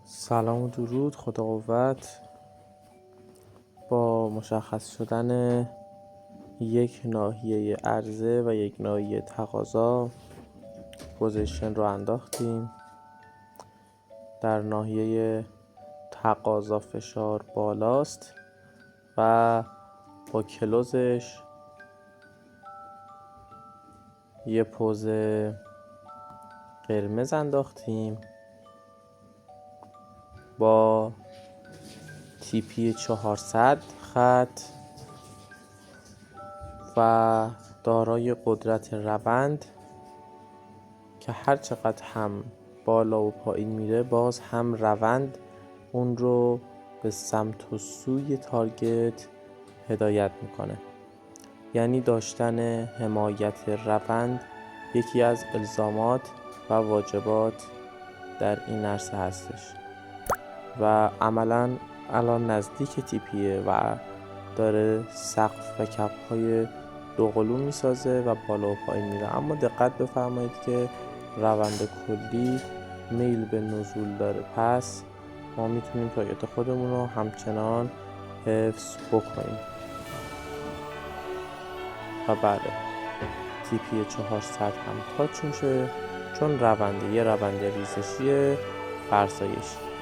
سلام و درود، خدا قوت. با مشخص شدن یک ناحیه عرضه و یک ناحیه تقاضا پوزیشن رو انداختیم. در ناحیه تقاضا فشار بالاست و با کلوزش یه پوز قرمز انداختیم با TP 400 خط و دارای قدرت روند که هر چقدر هم بالا و پایین میره باز هم روند اون رو به سمت و سوی تارگت هدایت میکنه. یعنی داشتن حمایت روند یکی از الزامات و واجبات در این عرصه هستش و عملاً الان نزدیک تیپیه و داره سقف و کف‌های دوقلو میسازه و بالا و پایین میره. اما دقت بفرمایید که روند کلی میل به نزول داره، پس ما میتونیم تارگت خودمون رو همچنان حفظ بکنیم. و بله، TP 400 هم تاچ میشه چون یه روند ریزشی فرسایشی.